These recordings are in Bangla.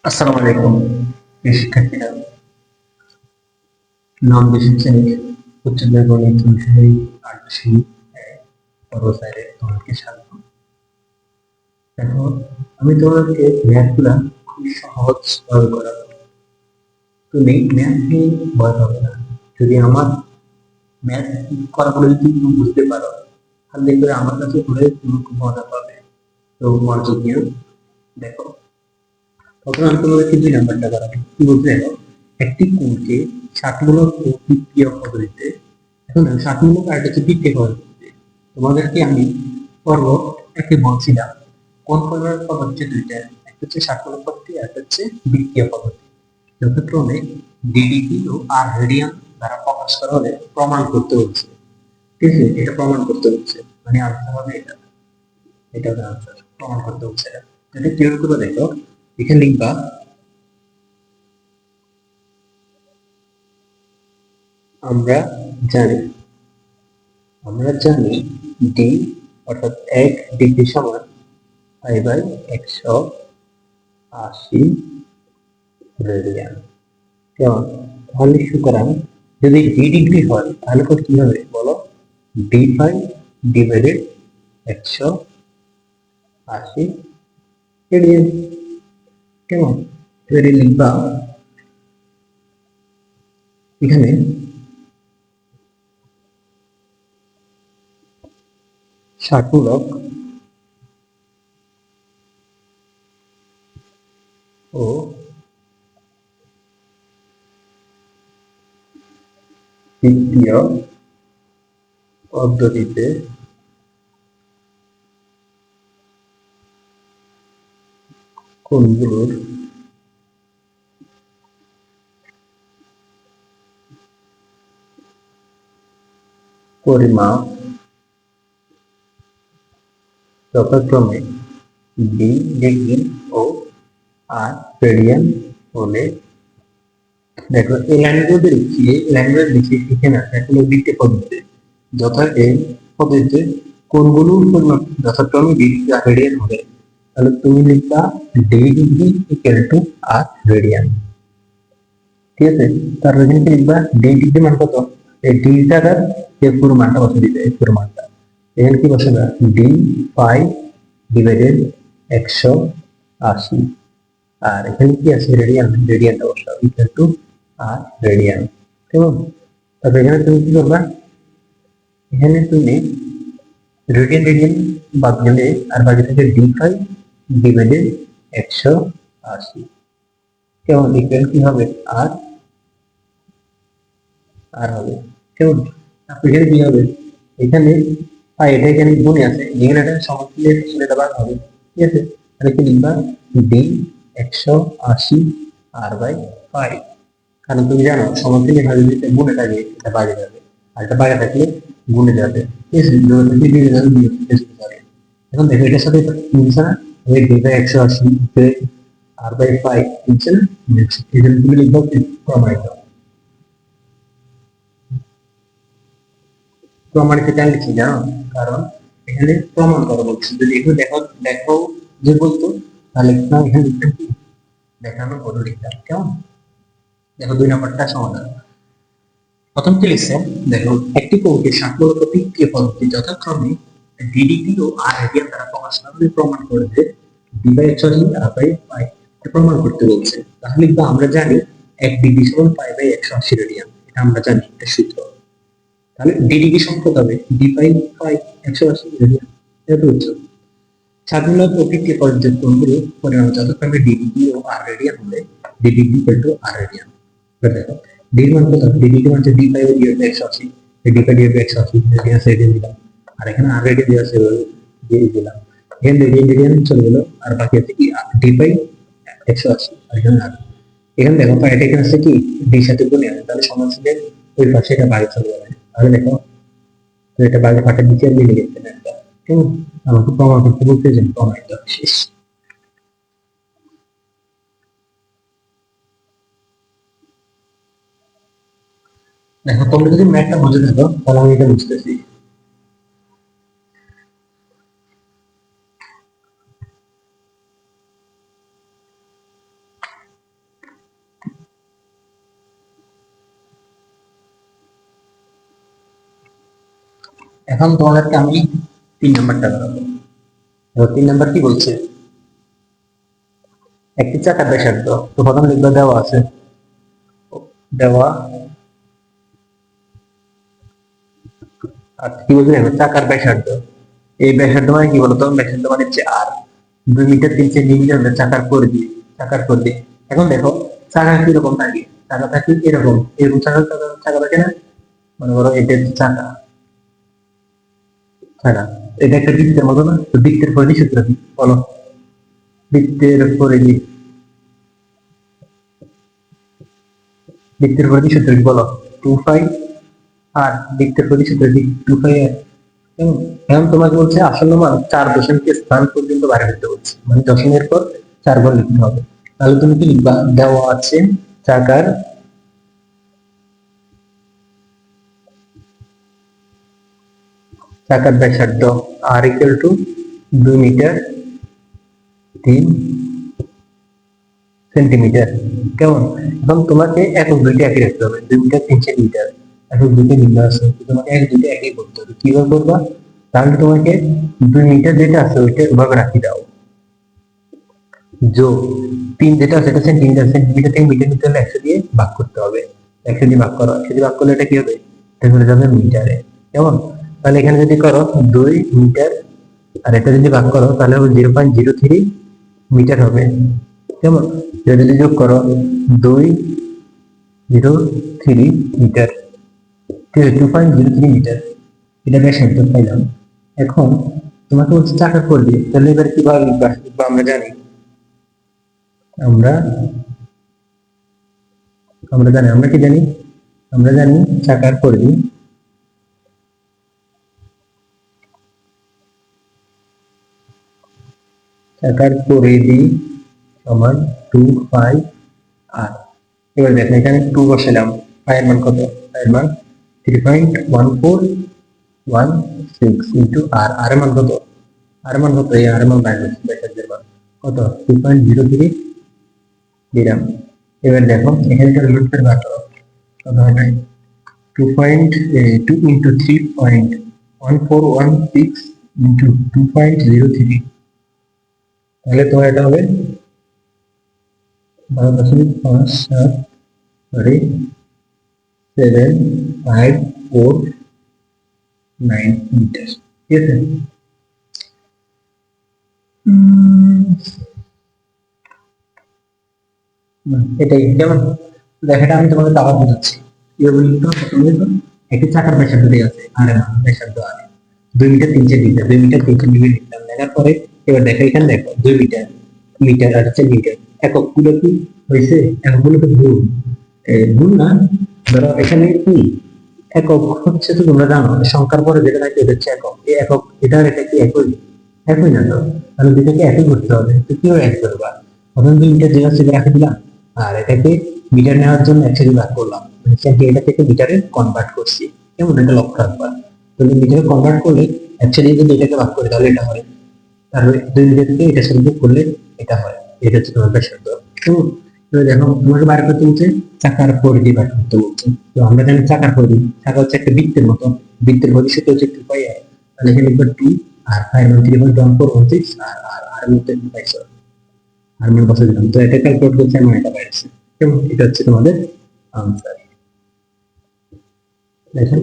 আসসালামু আলাইকুম প্রিয় শিক্ষার্থীরা। নবম দশম শ্রেণীর উচ্চতর গণিত বিষয়ে আলোচনা পর্ব স্যারে তোমাদেরকে স্বাগত। দেখো, আমি তোমাদেরকে ম্যাথগুলা খুব সহজ ভাবে করাবো। তুমি ম্যাথ নিয়ে ভয় পাবে না। যদি আমার ম্যাথ করাগুলো যদি তুমি বুঝতে পারো, তাহলে দেখবে আমার কাছে পড়ে তুমি খুব মজা পাবে। তো মনোযোগ দিয়ে দেখো, প্রথমে আমি তোমাদেরকে 2 নাম্বারটা করাবো। কি বলতে দেখো, একটি কোণকে 60 ও বিক্রিয় পদ্ধতিতে, এখন দেখো 60 আর একটা হচ্ছে বিক্রিয় পদ্ধতিতে। তোমাদেরকে আমি পর্ব একে বলছিলাম কোন পর্বের পদ্ধতি হচ্ছে দুইটা, একটা হচ্ছে 60 পদ্ধতি আর একটা হচ্ছে বিক্রিয় পদ্ধতি। যথাক্রমে ডিডিটি ও আর রেডিয়ান দ্বারা প্রকাশ করা হলে প্রমাণ করতে হচ্ছে। ঠিক আছে, এটা প্রমাণ করতে হচ্ছে, মানে আনসার হবে এটা, এটা হবে আনসার, প্রমাণ করতে হচ্ছে। এটা ক্লিয়ার করে দেখো, এখানে লিখবা আমরা জানি, আমরা জানি ডি অর্থাৎ 1 ডিগ্রি সমান পাই বাই 180 রেডিয়ান। কেমন? তাহলে সুতরাং যদি ডি ডিগ্রি হয় তাহলে কত কি হবে বলো? D phi divided 180 radian. কেমন? এবারে লিখবা এখানে ষাটমূলক ও তৃতীয় পদ্ধতিতে কোণগুলোর পরিমাপ যথাক্রমে ডি ডিগ্রি ও আর রেডিয়ান হলে, দেখো এই লাইনগুলো লিখছি, এই লাইনগুলো লিখছি এখানে আছে এখন দ্বিতীয় পদ্ধতি। এই পদ্ধতিতে কোনগুলো পরিমাপ যথাক্রমে ডিগ্রি আর রেডিয়ান হবে, তাহলে তুমি লিখবা D degree equal to R radian. ঠিক আছে, তারপর এখানে কি লিখবা ডি ডিগ্রি মান কত, এই ডি টাকার এর পুরো মানটা বসে দিবে, এর পুরো মানটা এখানে কি বসাবে, ডি পাই ডিভাইডেড 180, আর এখানে কি আছে রেডিয়ান, রেডিয়ানটা বসাও ইকুয়াল টু আর রেডিয়ান। কেমন? তারপর এখানে তুমি কি করবা, এখানে তুমি রেডিয়ান রেডিয়ান বাদ গেলে আর বাকি থাকে ডি ফাইভ ডিভাইডেড 180। কেমন? ইকুয়াল কি হবে আর, আর হবে। কেমন? তারপর এখানে কি হবে, এখানে এটা এখানে গুণে আছে, যেখানে একটা সমতুল্য এটা ভাগ হবে। ঠিক আছে, তাহলে কি লিখবা ডি 180 আর বাই 5। কারণ তুমি জানো সমতুল্য ভাবে যদি গুণে থাকে এটা বাইরে যাবে, আর এটা বাইরে থাকলে গুণে যাবে। ঠিক আছে, যোগ থেকে দিয়ে যাবে, বিয়োগ থেকে যেতে পারে। এখন দেখো এটার সাথে মিলছে না, এই ডি বাই 180 আর বাই 5 মিলছে না, মিলছে। এই জন্য তুমি লিখবা প্রমাণিত। প্রমাণিত কেন লিখছি জানো? কারণ এখানে প্রমাণ করা বলছে, যদি এখানে দেখো দেখো যে বলতো, তাহলে এখানে লিখতাম কি, দেখানো বলে লিখতাম। কেমন? দেখো 2 নাম্বারটা সমাধান। প্রথম কি লিখছে, দেখো একটি কৌটি 60 প্রতিক্রিয়া পদ্ধতি যথাক্রমে ডিডিটি ও আর রেডিয়ান দ্বারা প্রকাশ করে প্রমাণ করে যে D by 180 R by pi প্রমাণ করতে বলছে। তাহলে লিখবা আমরা জানি 1 ডিগ্রি সমান পাই বাই 180 রেডিয়ান, এটা আমরা জানি, এটা সূত্র। তাহলে ডি ডিগ্রি সমান কত হবে, ডি বাই পাই 180 রেডিয়ান, এটা তো হচ্ছে। স্বাধীনতা প্রকৃতির পর্যায় কোণগুলো পরিমাণ যথাক্রমে ডি ডিগ্রি ও আর রেডিয়ান হলে D degree equal to R radian. দেখো ডি মান কত, ডি ডিগ্রি মানে D pi by 180, D pi by 180 radian সাইডে দিলাম, আর এখানে আর রেডিয়ান দেওয়া আছে দিয়ে দিলাম। এখানে রেডিয়ান রেডিয়ান চলে গেল, আর বাকি আছে কি ডি পাই 180, আর এখানে আর, এখানে দেখো পাইটা এখানে আছে কি ডি সাথে গুণে আছে, তাহলে সমানচিহ্নের ওই পাশে এটা বাইরে চলে যাবে। তাহলে দেখো, তো এটা বাইরে পাটের নিচে মিলে গেছে না একটা। কেমন? আমাকে প্রমাণ করতে বলতে যে প্রমাণিত শেষ। দেখো তোমরা যদি ম্যাথটা বুঝে থাকো তাহলে আমি এটা বুঝতেছি। এখন তোমাদেরকে আমি 3 নাম্বারটা করাবো। 3 নাম্বার কি বলছে, একটি চাকার ব্যাসার্ধ, তো প্রথম লিখবা দেওয়া আছে, দেওয়া আর কি বলছে দেখো চাকার ব্যাসার্ধ, এই ব্যাসার্ধ মানে কি বলতো, ব্যাসার্ধ মানে হচ্ছে আর 2 মিটার 3 সেন্টিমিটার হলে চাকার পরিধি, চাকার পরিধি। এখন দেখো চাকা কিরকম থাকে, চাকা থাকে এরকম এরকম চাকা চাকা চাকা থাকে না, মনে করো এটা হচ্ছে চাকা, চাকা এটা একটা বৃত্তের মতো না, তো বৃত্তের পরিধি সূত্র কি বলো, বৃত্তের পরিধি, বৃত্তের পরিধি সূত্র কি বলো, 2 পাই আর বৃত্তের পরিধি সূত্র কি 2 পাই আর। এখন তোমাকে বলছে আসন্ন মান 4 দশমিক স্থান পর্যন্ত বাইরে করতে বলছে, মানে দশমিকের পর 4 বার লিখতে হবে। তাহলে তুমি কি লিখবা, দেওয়া আছে চাকার চাকার ব্যাসার্ধ আর ইকুয়াল টু 2 মিটার 3 সেন্টিমিটার, কেমন। এখন তোমাকে একক দুইটা একই রাখতে হবে, 2 মিটার 3 সেন্টিমিটার, একক দুইটা ভিন্ন আছে, তোমাকে এক দুইটা একই করতে হবে। কিভাবে করবা, তাহলে তোমাকে 2 মিটার যেটা আছে ওইটা ওভাবে রাখি দাও, যোগ 3 যেটা আছে এটা সেন্টিমিটার, সেন্টিমিটার থেকে মিটার নিতে হলে 100 দিয়ে ভাগ করতে হবে, 100 দিয়ে ভাগ করো, 100 দিয়ে ভাগ করলে এটা কি হবে, এটা চলে যাবে মিটারে, কেমন। তাহলে এখানে যদি করো 2 মিটার আর এটা যদি ভাগ করো তাহলে হবে 0.03 মিটার হবে, কেমন। এটা যদি যোগ করো 203 মিটার, ঠিক আছে, 2.03 মিটার, এটা ব্যাসার্ধ পাইলাম। এখন তোমাকে বলছে চাকা করবে, তাহলে এবার কিভাবে লিখবা, আমরা জানি, আমরা আমরা জানি, আমরা কি জানি, আমরা জানি চাকার পরিধি, চাকার পরিধি সমান 2 পাই আর। এবার দেখো এখানে 2 বসালাম, পায়ের মান কত, পায়ের মান 3.1416 ইন্টু আর, আর এর মান কত, আর এর মান কত, এই আর এর মান বাইরে ব্যাসার্ধের মান কত 2.03 দিলাম। এবার দেখো এখানে ক্যালকুলেট করে বার করো, কত হবে 2 ইন্টু 3.1416 ইন্টু 2.03, তাহলে তোমার এটা হবে 12.57 সরি 7549 মিটার, ঠিক আছে। এটাই কেমন, দেখাটা আমি তোমাকে আবার বোঝাচ্ছি কিভাবে লিখতে হবে। প্রথমে তো একটি চাকার ব্যাসার্ধ দেওয়া আছে আর না ব্যাসার্ধ আর 2 মিটার 3 সেন্টিমিটার, 2 মিটার 3 সেন্টিমিটার লিখলাম, লেখার পরে এবার দেখো এখানে দেখো 2 মিটার, মিটার আর সেন্টিমিটার, একক গুলো কি হয়েছে, একক গুলো তো ভুল, ভুল না, ধরো এখানে কি একক হচ্ছে, তো তোমরা জানো সংখ্যার পরে যেটা থাকে এটা হচ্ছে একক, এই একক এটা আর এটা কি একই, একই না তো, তাহলে দুটাকে একই করতে হবে, তো কিভাবে এক করবা, প্রথম 2 মিটার যেটা সেটা রাখে দিলাম আর এটাকে মিটার নেওয়ার জন্য 100 দিয়ে ভাগ করলাম, মানে সেন্টিমিটার থেকে মিটারে কনভার্ট করছি, কেমন, এটা লক্ষ্য রাখবা। তুমি মিটারে কনভার্ট করলে 100 দিয়ে যদি এটাকে ভাগ করে তাহলে এটা হয়, তারপরে 2 মিটার থেকে এটা সাথে করলে এটা হয়, এটা হচ্ছে তোমার ব্যাসার্ধ। তো এবার দেখো তোমাকে বার করতে বলছে চাকার পরিধি বার করতে বলছে, তো আমরা জানি চাকার পরিধি, চাকা হচ্ছে একটা বৃত্তের মতো, বৃত্তের ভবিষ্যতে হচ্ছে 2 পাই আর, তাহলে এখানে লিখবো 2 আর 5.1416 আর আর আর মধ্যে পাইছো, আর মনে বসে দিলাম, তো এটা ক্যালকুলেট করতে আমার এটা পাইছে, কেমন, এটা হচ্ছে তোমাদের আনসার, দেখেন,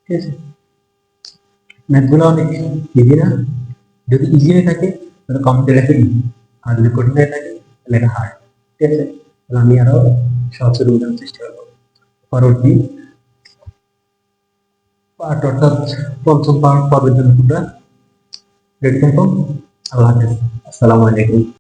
ঠিক আছে। ম্যাথগুলো অনেক ইজি না, যদি ইজি হয়ে থাকে তাহলে কমেন্টে লেখে ইজি, আর যদি কঠিন হয়ে থাকে তাহলে এটা হার্ড, ঠিক আছে। তাহলে আমি আরো সহজে বোঝানোর চেষ্টা করবো। পরবর্তী পার্ট অর্থাৎ পঞ্চম পার্ট পাবের জন্য তোমরা রেডি থাকো। আল্লাহ হাফেজ, আসসালামু আলাইকুম।